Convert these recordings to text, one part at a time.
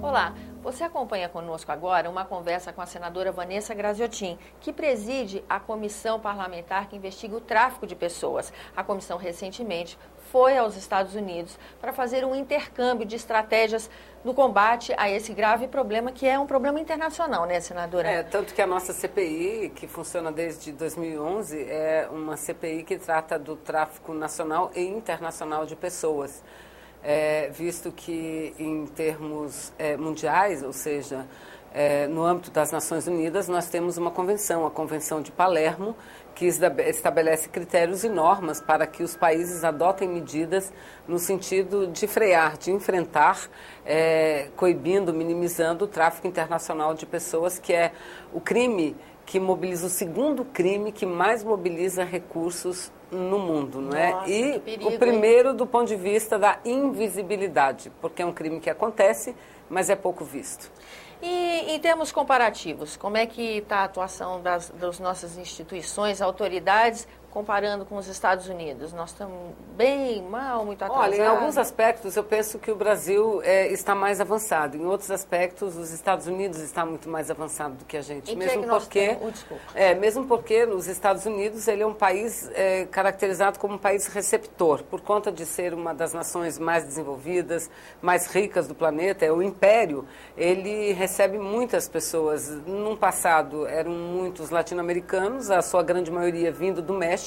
Olá, você acompanha conosco agora uma conversa com a senadora Vanessa Graziotin, que preside a comissão parlamentar que investiga o tráfico de pessoas. A comissão recentemente foi aos Estados Unidos para fazer um intercâmbio de estratégias no combate a esse grave problema, que é um problema internacional, né, senadora? Tanto que a nossa CPI, que funciona desde 2011, é uma CPI que trata do tráfico nacional e internacional de pessoas. Visto que em termos mundiais, ou seja, no âmbito das Nações Unidas, nós temos uma convenção, a Convenção de Palermo, que estabelece critérios e normas para que os países adotem medidas no sentido de frear, de enfrentar, coibindo, minimizando o tráfico internacional de pessoas, que é o crime que mobiliza, o segundo crime que mais mobiliza recursos no mundo, não é? Nossa, E que perigo, o primeiro do ponto de vista da invisibilidade, porque é um crime que acontece, mas é pouco visto. E em termos comparativos, como é que está a atuação das nossas instituições, autoridades, comparando com os Estados Unidos? Nós estamos bem, mal, muito atrasados? Olha, em alguns aspectos eu penso que o Brasil está mais avançado. Em outros aspectos, os Estados Unidos está muito mais avançado do que a gente. Mesmo porque nos Estados Unidos ele é um país caracterizado como um país receptor, por conta de ser uma das nações mais desenvolvidas, mais ricas do planeta. O império, ele recebe muitas pessoas. Num passado eram muitos latino-americanos, a sua grande maioria vindo do México.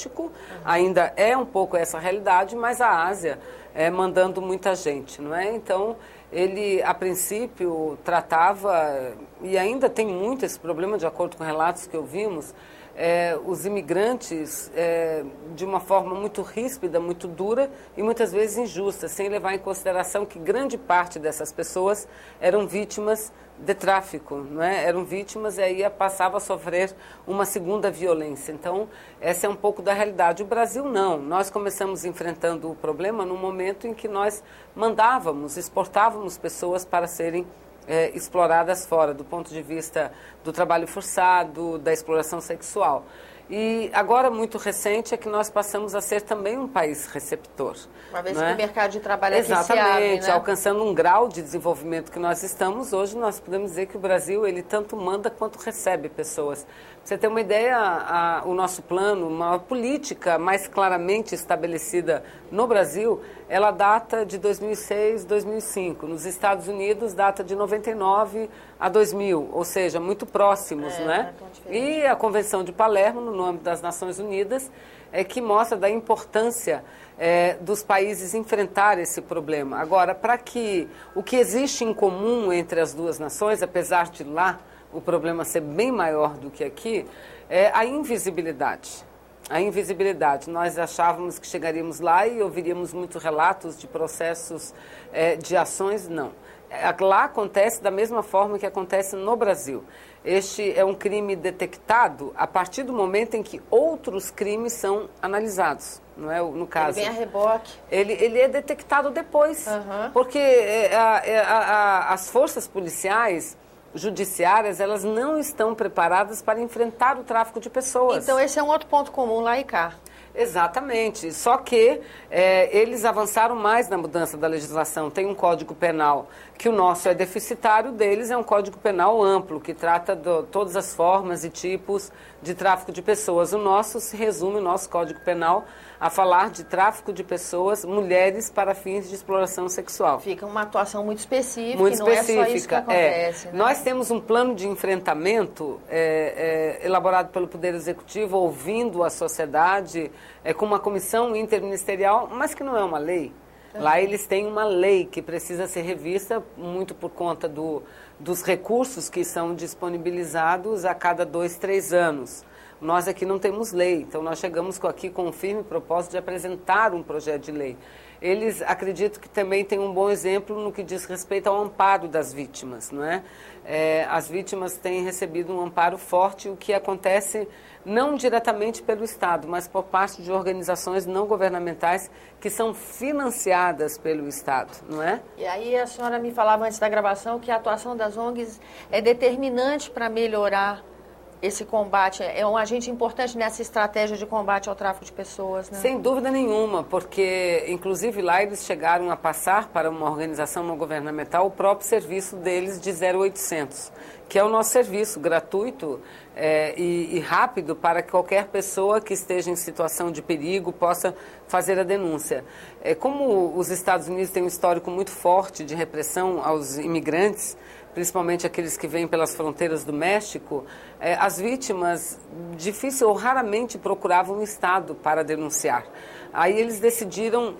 Ainda é um pouco essa realidade, mas a Ásia mandando muita gente, não é? Então, ele, a princípio, tratava, e ainda tem muito esse problema, de acordo com relatos que ouvimos, os imigrantes de uma forma muito ríspida, muito dura e muitas vezes injusta, sem levar em consideração que grande parte dessas pessoas eram vítimas de tráfico, não é? Eram vítimas e aí passavam a sofrer uma segunda violência. Então, essa é um pouco da realidade. O Brasil não. Nós começamos enfrentando o problema no momento em que nós mandávamos, exportávamos pessoas para serem exploradas fora, do ponto de vista do trabalho forçado, da exploração sexual. E agora, muito recente, é que nós passamos a ser também um país receptor. Uma vez que o mercado de trabalho Exatamente, se abre, né? Alcançando um grau de desenvolvimento que nós estamos, hoje nós podemos dizer que o Brasil, ele tanto manda quanto recebe pessoas. Pra você ter uma ideia, o nosso plano, uma política mais claramente estabelecida no Brasil, ela data de 2006, 2005. Nos Estados Unidos, data de 99 a 2000, ou seja, muito próximos, né? E a Convenção de Palermo, no âmbito das Nações Unidas, que mostra da importância dos países enfrentar esse problema. Agora, para que o que existe em comum entre as duas nações, apesar de lá o problema ser bem maior do que aqui, é a invisibilidade. A invisibilidade. Nós achávamos que chegaríamos lá e ouviríamos muitos relatos de processos de ações, não. Lá acontece da mesma forma que acontece no Brasil. Este é um crime detectado a partir do momento em que outros crimes são analisados, não é? No caso, ele vem a reboque. Ele é detectado depois, porque as forças policiais, judiciárias, elas não estão preparadas para enfrentar o tráfico de pessoas. Então, esse é um outro ponto comum lá e cá. Exatamente, só que eles avançaram mais na mudança da legislação. Tem um Código Penal que o nosso é deficitário, deles é um Código Penal amplo, que trata de todas as formas e tipos de tráfico de pessoas. O nosso se resume, o nosso Código Penal, a falar de tráfico de pessoas, mulheres, para fins de exploração sexual. Fica uma atuação muito específica, muito e não específica, é só isso que acontece. Né? Nós temos um plano de enfrentamento elaborado pelo Poder Executivo, ouvindo a sociedade, com uma comissão interministerial, mas que não é uma lei. Lá eles têm uma lei que precisa ser revista, muito por conta dos recursos que são disponibilizados a cada 2, 3 anos. Nós aqui não temos lei, então nós chegamos aqui com um firme propósito de apresentar um projeto de lei. Eles, acredito que também têm um bom exemplo no que diz respeito ao amparo das vítimas, não é? As vítimas têm recebido um amparo forte, o que acontece não diretamente pelo Estado, mas por parte de organizações não governamentais que são financiadas pelo Estado, não é? E aí a senhora me falava antes da gravação que a atuação das ONGs é determinante para melhorar esse combate é um agente importante nessa estratégia de combate ao tráfico de pessoas, né? Sem dúvida nenhuma, porque inclusive lá eles chegaram a passar para uma organização não governamental o próprio serviço deles de 0800, que é o nosso serviço gratuito e rápido para que qualquer pessoa que esteja em situação de perigo possa fazer a denúncia. Como os Estados Unidos têm um histórico muito forte de repressão aos imigrantes, principalmente aqueles que vêm pelas fronteiras do México, as vítimas difícil ou raramente procuravam o Estado para denunciar. Aí eles decidiram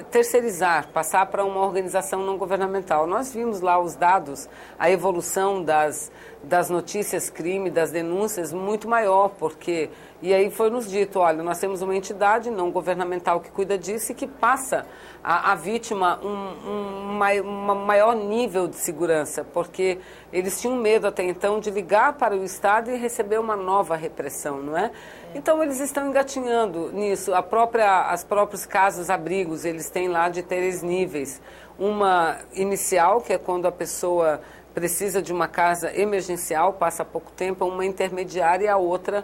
terceirizar, passar para uma organização não governamental. Nós vimos lá os dados, a evolução das notícias crime, das denúncias, muito maior, porque... E aí foi nos dito, olha, nós temos uma entidade não governamental que cuida disso e que passa à vítima um maior nível de segurança, porque eles tinham medo até então de ligar para o Estado e receber uma nova repressão, não é? Então eles estão engatinhando nisso. As próprios casos-abrigos, eles têm lá de 3 níveis. Uma inicial, que é quando a pessoa precisa de uma casa emergencial, passa pouco tempo, uma intermediária e a outra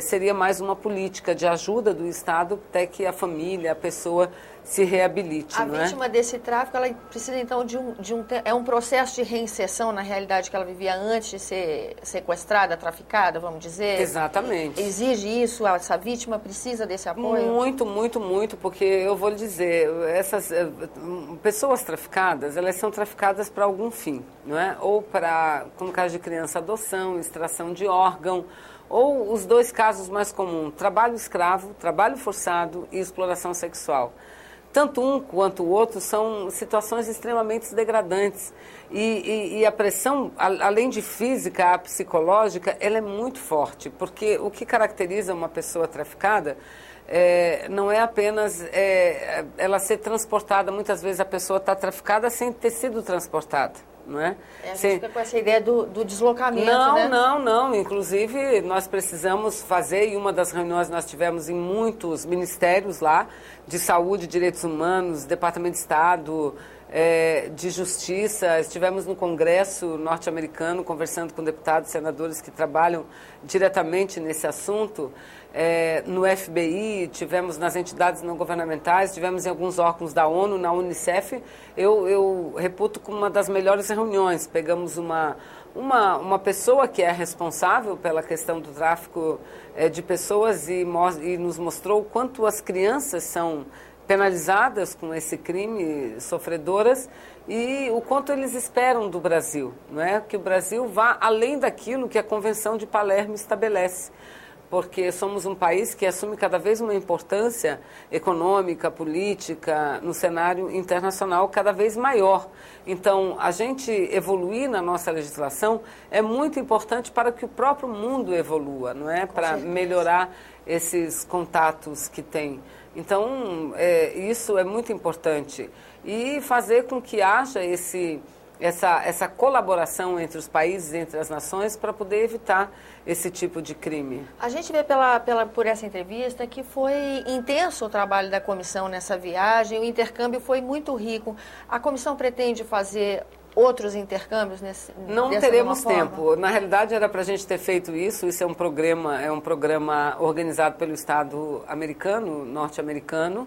seria mais uma política de ajuda do Estado até que a família, a pessoa se reabilite. A vítima desse tráfico, ela precisa então é um processo de reinserção na realidade que ela vivia antes de ser sequestrada, traficada, vamos dizer? Exatamente. Exige isso? Essa vítima precisa desse apoio? Muito, muito, muito, porque eu vou lhe dizer, essas pessoas traficadas, elas são traficadas para algum fim, não é? Ou para, como caso de criança, adoção, extração de órgão, ou os 2 casos mais comuns, trabalho escravo, trabalho forçado e exploração sexual. Tanto um quanto o outro são situações extremamente degradantes. E a pressão, além de física, a psicológica, ela é muito forte, porque o que caracteriza uma pessoa traficada não é apenas ela ser transportada. Muitas vezes a pessoa está traficada sem ter sido transportada. Não é? A gente fica com essa ideia do deslocamento, né? Não. Inclusive, nós precisamos fazer, e uma das reuniões nós tivemos em muitos ministérios lá, de saúde, direitos humanos, Departamento de Estado, de Justiça. Estivemos no Congresso norte-americano conversando com deputados e senadores que trabalham diretamente nesse assunto. No FBI, tivemos nas entidades não governamentais, tivemos em alguns órgãos da ONU, na Unicef. Eu reputo como uma das melhores reuniões. Pegamos uma pessoa que é responsável pela questão do tráfico de pessoas e nos mostrou o quanto as crianças são penalizadas com esse crime, sofredoras, e o quanto eles esperam do Brasil, não é? Que o Brasil vá além daquilo que a Convenção de Palermo estabelece, porque somos um país que assume cada vez uma importância econômica, política, no cenário internacional cada vez maior. Então, a gente evoluir na nossa legislação é muito importante para que o próprio mundo evolua, não é? Para melhorar esses contatos que tem. Então, isso é muito importante. E fazer com que haja essa colaboração entre os países, entre as nações, para poder evitar esse tipo de crime. A gente vê por essa entrevista que foi intenso o trabalho da comissão nessa viagem, o intercâmbio foi muito rico. A comissão pretende fazer outros intercâmbios Não teremos tempo. Na realidade, era para a gente ter feito isso. Isso é um programa organizado pelo Estado americano, norte-americano.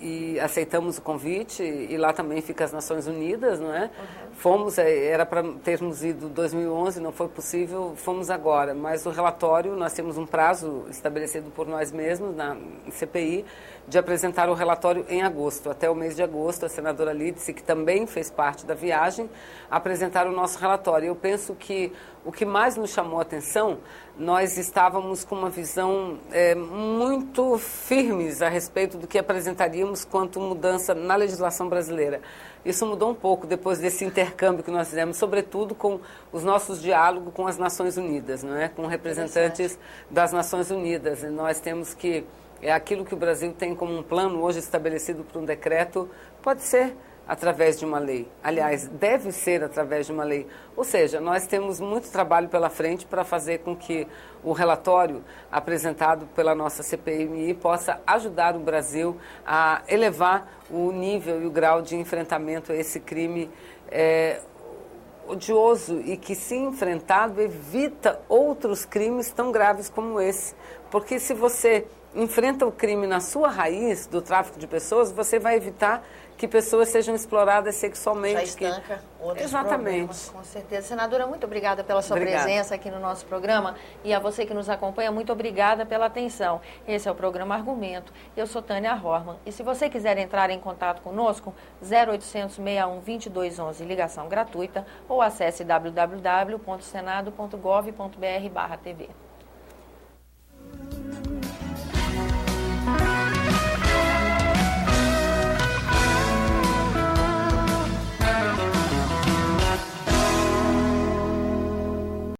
E aceitamos o convite, e lá também fica as Nações Unidas, não é? Fomos, era para termos ido em 2011, não foi possível, fomos agora. Mas o relatório, nós temos um prazo estabelecido por nós mesmos, na CPI, de apresentar o relatório em agosto. Até o mês de agosto, a senadora Lídice, que também fez parte da viagem, apresentar o nosso relatório. Eu penso que o que mais nos chamou a atenção, nós estávamos com uma visão muito firmes a respeito do que apresentaríamos quanto mudança na legislação brasileira. Isso mudou um pouco depois desse intercâmbio que nós fizemos, sobretudo com os nossos diálogos com as Nações Unidas, não é? Com representantes das Nações Unidas. E nós temos que, aquilo que o Brasil tem como um plano hoje estabelecido por um decreto, pode ser através de uma lei. Aliás, deve ser através de uma lei. Ou seja, nós temos muito trabalho pela frente para fazer com que o relatório apresentado pela nossa CPMI possa ajudar o Brasil a elevar o nível e o grau de enfrentamento a esse crime odioso e que, se enfrentado, evita outros crimes tão graves como esse. Porque se você enfrenta o crime na sua raiz do tráfico de pessoas, você vai evitar que pessoas sejam exploradas sexualmente. Já estanca outros Exatamente. Problemas, com certeza. Senadora, muito obrigada pela sua presença aqui no nosso programa. E a você que nos acompanha, muito obrigada pela atenção. Esse é o programa Argumento. Eu sou Tânia Horman. E se você quiser entrar em contato conosco, 0800 61 2211, ligação gratuita, ou acesse www.senado.gov.br/TV.